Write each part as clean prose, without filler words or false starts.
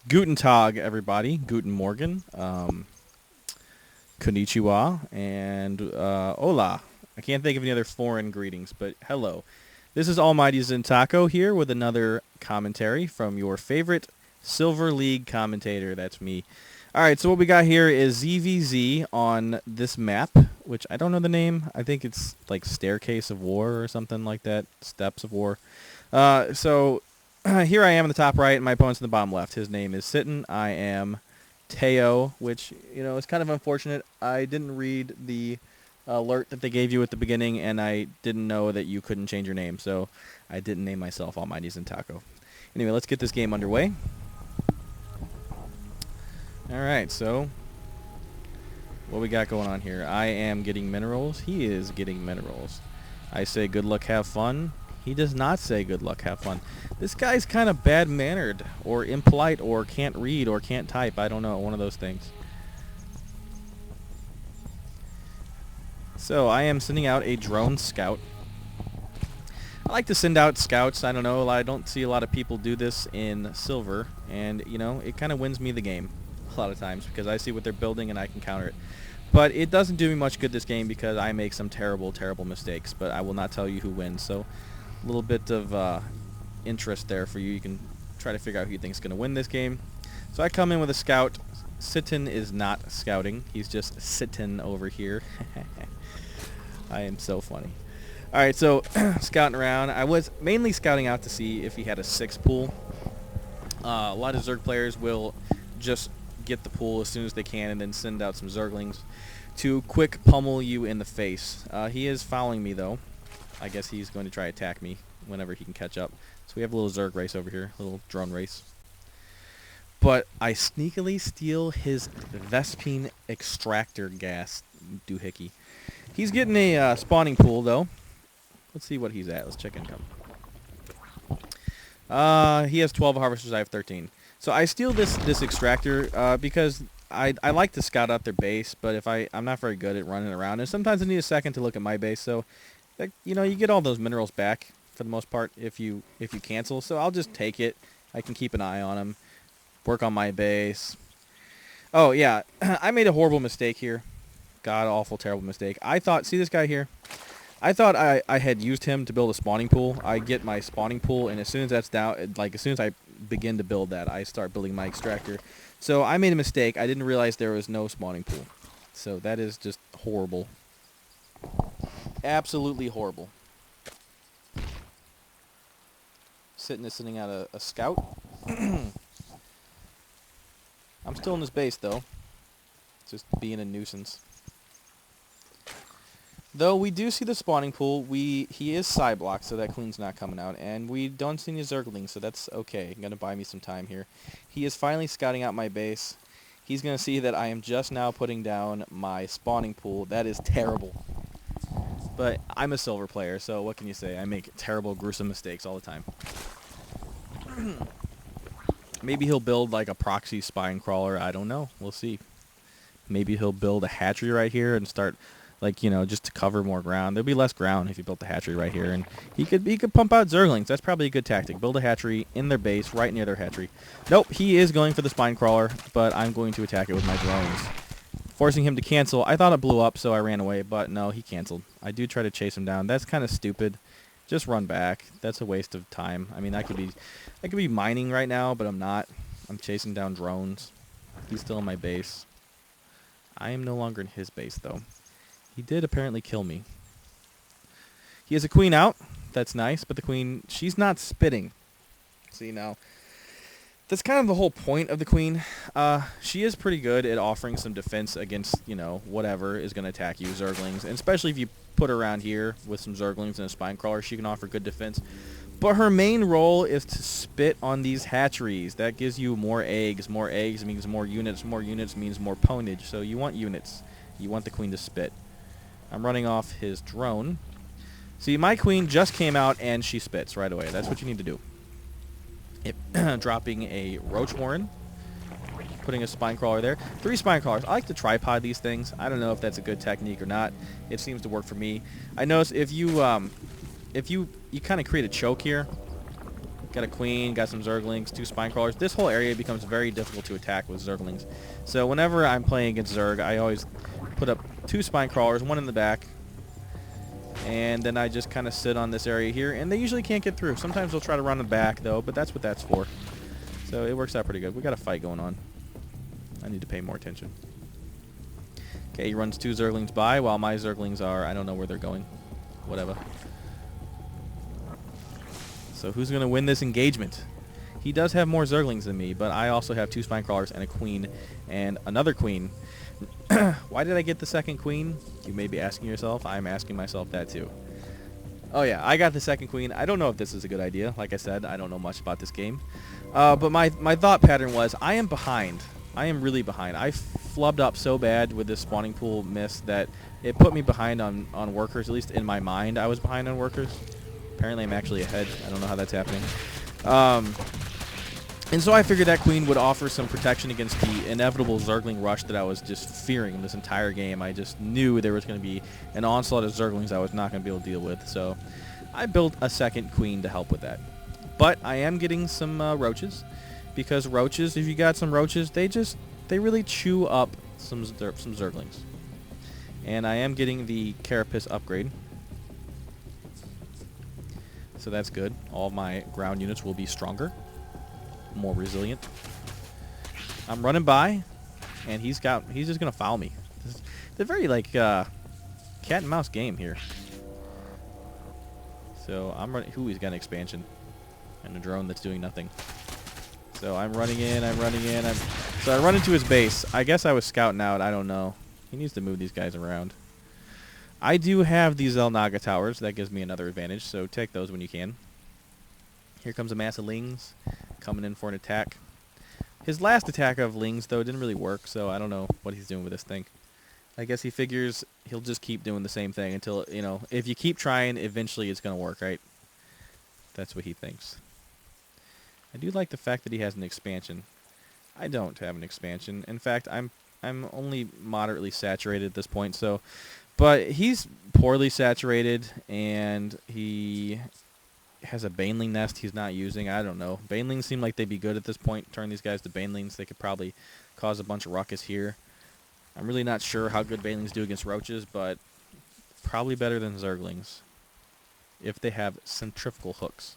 Guten Tag, everybody. Guten Morgen. Konnichiwa. And hola. I can't think of any other foreign greetings, but hello. This is almightyzentaco here with another commentary from your favorite Silver League commentator. That's me. Alright, so what we got here is ZVZ on this map, which I don't know the name. I think it's like Staircase of War or something like that. Steps of War. So here I am in the top right, and my opponent's in the bottom left. His name is Siten. I am Teioh, which, you know, is kind of unfortunate. I didn't read the alert that they gave you at the beginning, and I didn't know that you couldn't change your name, so I didn't name myself almightyzentaco. Anyway, let's get this game underway. Alright, so what we got going on here? I am getting minerals. He is getting minerals. I say good luck, have fun. He does not say good luck, have fun. This guy's kind of bad-mannered, or impolite, or can't read, or can't type. I don't know, one of those things. So, I am sending out a drone scout. I like to send out scouts. I don't know, I don't see a lot of people do this in Silver, and, you know, it kind of wins me the game a lot of times, because I see what they're building and I can counter it. But it doesn't do me much good this game because I make some terrible, terrible mistakes, but I will not tell you who wins, so a little bit of interest there for you. You can try to figure out who you think is going to win this game. So I come in with a scout. Siten is not scouting. He's just sitting over here. I am so funny. Alright, so scouting around. I was mainly scouting out to see if he had a 6 pool. A lot of Zerg players will just get the pool as soon as they can and then send out some Zerglings to quick pummel you in the face. He is following me, though. I guess he's going to try to attack me whenever he can catch up. So we have a little Zerg race over here, a little drone race. But I sneakily steal his Vespine extractor gas doohickey. He's getting a spawning pool, though. Let's see what he's at. Let's check income. He has 12 harvesters. I have 13. So I steal this extractor because I like to scout out their base, but if I'm not very good at running around, and sometimes I need a second to look at my base. So, you know, you get all those minerals back for the most part if you cancel. So I'll just take it. I can keep an eye on them, work on my base. Oh yeah, I made a horrible mistake here. God awful terrible mistake. I thought, see this guy here? I thought I had used him to build a spawning pool. I get my spawning pool, and as soon as that's down, like as soon as I begin to build that, I start building my extractor. So I made a mistake. I didn't realize there was no spawning pool. So that is just horrible. Absolutely horrible. Sitting out a scout. I'm still in this base, though. Just being a nuisance. Though we do see the spawning pool, he is side blocked, so that queen's not coming out, and we don't see any zerglings, so that's okay. Gonna buy me some time here. He is finally scouting out my base. He's gonna see that I am just now putting down my spawning pool. That is terrible. But I'm a silver player, so what can you say? I make terrible, gruesome mistakes all the time. Maybe he'll build like a proxy spine crawler. I don't know. We'll see. Maybe he'll build a hatchery right here and start, like, you know, just to cover more ground. There'll be less ground if he built the hatchery right here, and he could pump out zerglings. That's probably a good tactic. Build a hatchery in their base, right near their hatchery. Nope, he is going for the spine crawler, but I'm going to attack it with my drones, forcing him to cancel. I thought it blew up, so I ran away, but no, he canceled. I do try to chase him down. That's kind of stupid. Just run back. That's a waste of time. I mean, I could be mining right now, but I'm not. I'm chasing down drones. He's still in my base. I am no longer in his base, though. He did apparently kill me. He has a queen out. That's nice, but the queen, she's not spitting. See, now, that's kind of the whole point of the queen. She is pretty good at offering some defense against, you know, whatever is going to attack you, zerglings. And especially if you put her around here with some zerglings and a spine crawler, she can offer good defense. But her main role is to spit on these hatcheries. That gives you more eggs. More eggs means more units. More units means more ponage. So you want units. You want the queen to spit. I'm running off his drone. See, my queen just came out and she spits right away. That's what you need to do. Dropping a roach warren. Putting a spine crawler there. 3 spine crawlers. I like to tripod these things. I don't know if that's a good technique or not. It seems to work for me. I notice if you kind of create a choke here, Got a queen, got some zerglings, 2 spine crawlers. This whole area becomes very difficult to attack with zerglings. So whenever I'm playing against zerg, I always put up 2 spine crawlers, 1 in the back, and then I just kind of sit on this area here, and they usually can't get through. Sometimes they'll try to run the back, though, but that's what that's for. So it works out pretty good. We got a fight going on. I need to pay more attention. Okay, he runs 2 zerglings by, while my zerglings are, I don't know where they're going. Whatever. So who's going to win this engagement? He does have more zerglings than me, but I also have 2 spine crawlers and a queen and another queen. Why did I get the second queen? You may be asking yourself. I'm asking myself that too. Oh yeah, I got the second queen. I don't know if this is a good idea. Like I said, I don't know much about this game. But my thought pattern was, I am behind. I am really behind. I flubbed up so bad with this spawning pool miss that it put me behind on workers. At least in my mind, I was behind on workers. Apparently, I'm actually ahead. I don't know how that's happening. And so I figured that queen would offer some protection against the inevitable zergling rush that I was just fearing this entire game. I just knew there was going to be an onslaught of zerglings I was not going to be able to deal with. So I built a second queen to help with that. But I am getting some roaches, because roaches, if you got some roaches, they really chew up some zerglings. And I am getting the carapace upgrade. So that's good. All my ground units will be stronger, more resilient. I'm running by, and he's just gonna foul me. It's a very like cat and mouse game here. So I'm running. Ooh, he's got an expansion and a drone that's doing nothing. So I'm running in. So I run into his base. I guess I was scouting out. I don't know. He needs to move these guys around. I do have these Naga towers. That gives me another advantage, so take those when you can. Here comes a mass of lings coming in for an attack. His last attack of lings, though, didn't really work, so I don't know what he's doing with this thing. I guess he figures he'll just keep doing the same thing until, you know, if you keep trying, eventually it's going to work, right? That's what he thinks. I do like the fact that he has an expansion. I don't have an expansion. In fact, I'm only moderately saturated at this point, so... But he's poorly saturated, and he has a baneling nest he's not using. I don't know. Banelings seem like they'd be good at this point. Turn these guys to banelings. They could probably cause a bunch of ruckus here. I'm really not sure how good banelings do against roaches, but probably better than zerglings if they have centrifugal hooks.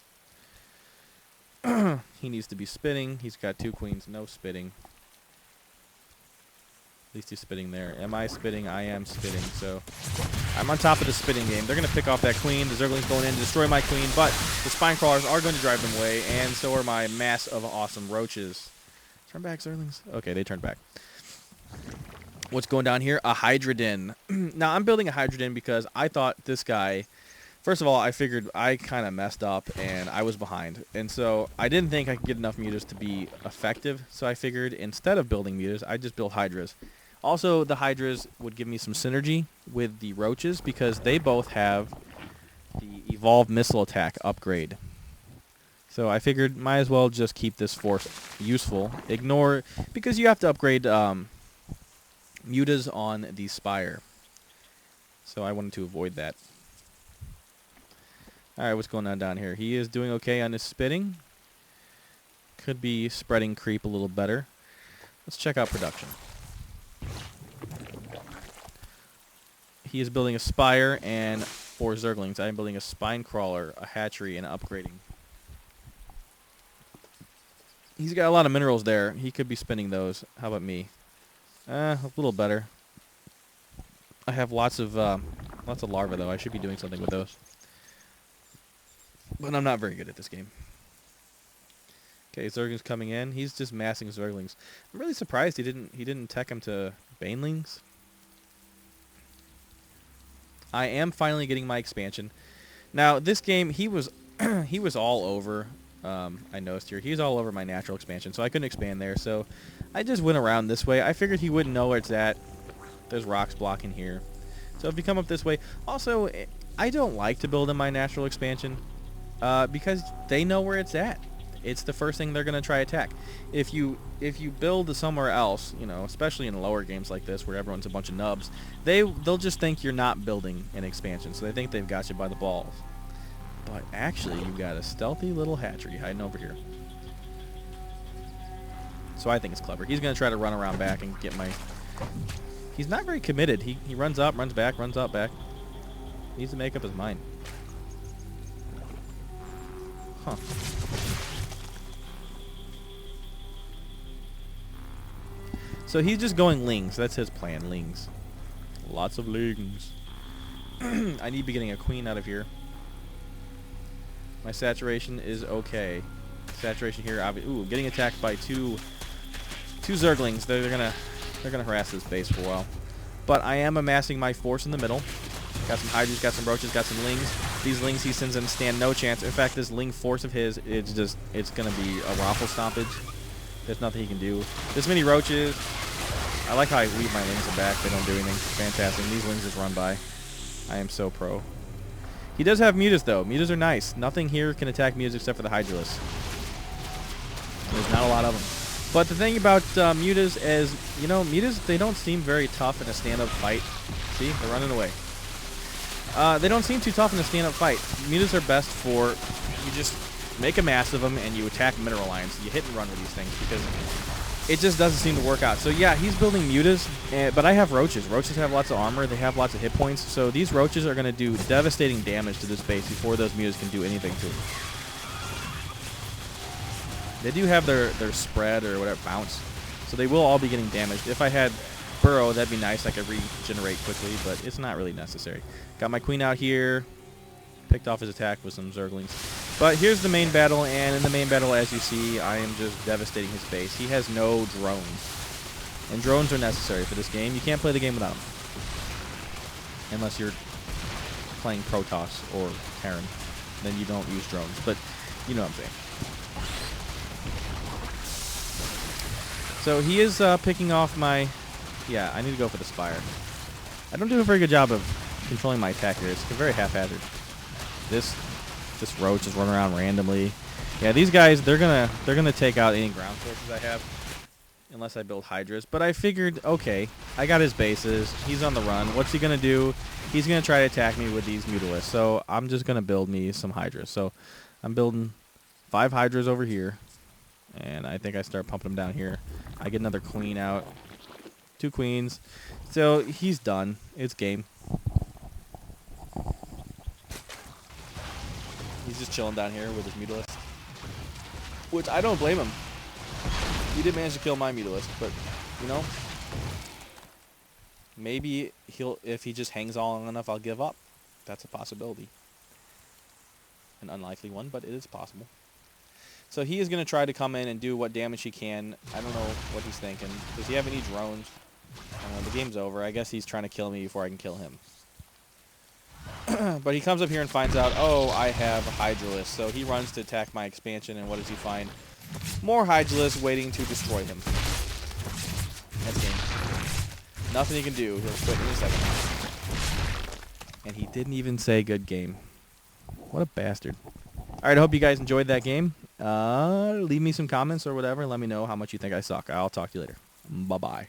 He needs to be spitting. He's got 2 queens, no spitting. At least he's spitting there. Am I spitting? I am spitting. So I'm on top of the spitting game. They're going to pick off that queen. The zergling's going in to destroy my queen, but the spine crawlers are going to drive them away, and so are my mass of awesome roaches. Turn back, zerglings. Okay, they turned back. What's going down here? A Hydra Den. Now, I'm building a Hydra Den because I thought this guy... First of all, I figured I kind of messed up, and I was behind. And so I didn't think I could get enough mutas to be effective, so I figured instead of building mutas, I'd just build Hydras. Also, the Hydras would give me some synergy with the roaches because they both have the Evolved Missile Attack upgrade. So I figured might as well just keep this force useful. Ignore, because you have to upgrade mutas on the Spire. So I wanted to avoid that. Alright, what's going on down here? He is doing okay on his spitting. Could be spreading creep a little better. Let's check out production. He is building a spire and 4 zerglings. I am building a spine crawler, a hatchery, and upgrading. He's got a lot of minerals there. He could be spending those. How about me? A little better. I have lots of larvae though. I should be doing something with those. But I'm not very good at this game. Okay, zerglings coming in. He's just massing zerglings. I'm really surprised he didn't tech him to banelings. I am finally getting my expansion. Now, this game, he was all over, I noticed here. He was all over my natural expansion, so I couldn't expand there. So I just went around this way. I figured he wouldn't know where it's at. There's rocks blocking here. So if you come up this way... Also, I don't like to build in my natural expansion because they know where it's at. It's the first thing they're going to try attack. If you build somewhere else, you know, especially in lower games like this where everyone's a bunch of nubs, they'll just think you're not building an expansion. So they think they've got you by the balls. But actually, you've got a stealthy little hatchery hiding over here. So I think it's clever. He's going to try to run around back and get my... He's not very committed. He runs up, runs back, runs up, back. He needs to make up his mind. Huh. So he's just going lings. That's his plan, lings. Lots of lings. I need to be getting a queen out of here. My saturation is okay. Saturation here, ooh, getting attacked by two zerglings. They're gonna harass this base for a while. But I am amassing my force in the middle. Got some hydras, got some roaches, got some lings. These lings he sends in stand no chance. In fact, this ling force of his, it's gonna be a raffle stompage. There's nothing he can do. This many roaches. I like how I leave my lings in back. They don't do anything. Fantastic. These lings just run by. I am so pro. He does have mutas though. Mutas are nice. Nothing here can attack mutas except for the hydralis. There's not a lot of them. But the thing about mutas is, you know, mutas, they don't seem very tough in a stand-up fight. See? They're running away. They don't seem too tough in a stand-up fight. Mutas are best for, you just make a mass of them and you attack mineral lines. You hit and run with these things because it just doesn't seem to work out. So yeah, he's building mutas, but I have roaches. Roaches have lots of armor. They have lots of hit points. So these roaches are going to do devastating damage to this base before those mutas can do anything to it. They do have their spread or whatever, bounce. So they will all be getting damaged. If I had burrow, that'd be nice. I could regenerate quickly, but it's not really necessary. Got my queen out here. Picked off his attack with some zerglings. But here's the main battle, and in the main battle, as you see, I am just devastating his base. He has no drones. And drones are necessary for this game. You can't play the game without them. Unless you're playing Protoss or Terran. Then you don't use drones. But you know what I'm saying. So he is picking off my... Yeah, I need to go for the Spire. I don't do a very good job of controlling my attack here. It's very haphazard. This roach is running around randomly. Yeah, these guys, they're gonna take out any ground forces I have, unless I build hydras. But I figured, okay, I got his bases. He's on the run. What's he gonna do? He's gonna try to attack me with these mutalisks. So I'm just gonna build me some hydras. So I'm building 5 hydras over here, and I think I start pumping them down here. I get another queen out, 2 queens. So he's done. It's game. He's just chilling down here with his mutalisks, which I don't blame him. He did manage to kill my mutalisks, but you know, maybe if he just hangs on long enough, I'll give up. That's a possibility. An unlikely one, but it is possible. So he is going to try to come in and do what damage he can. I don't know what he's thinking. Does he have any drones? The game's over. I guess he's trying to kill me before I can kill him. But he comes up here and finds out, oh, I have Hydralisk. So he runs to attack my expansion, and what does he find? More Hydralisk waiting to destroy him. That's game. Nothing he can do. He'll quit in a second. And he didn't even say good game. What a bastard. Alright, I hope you guys enjoyed that game. Leave me some comments or whatever. Let me know how much you think I suck. I'll talk to you later. Bye-bye.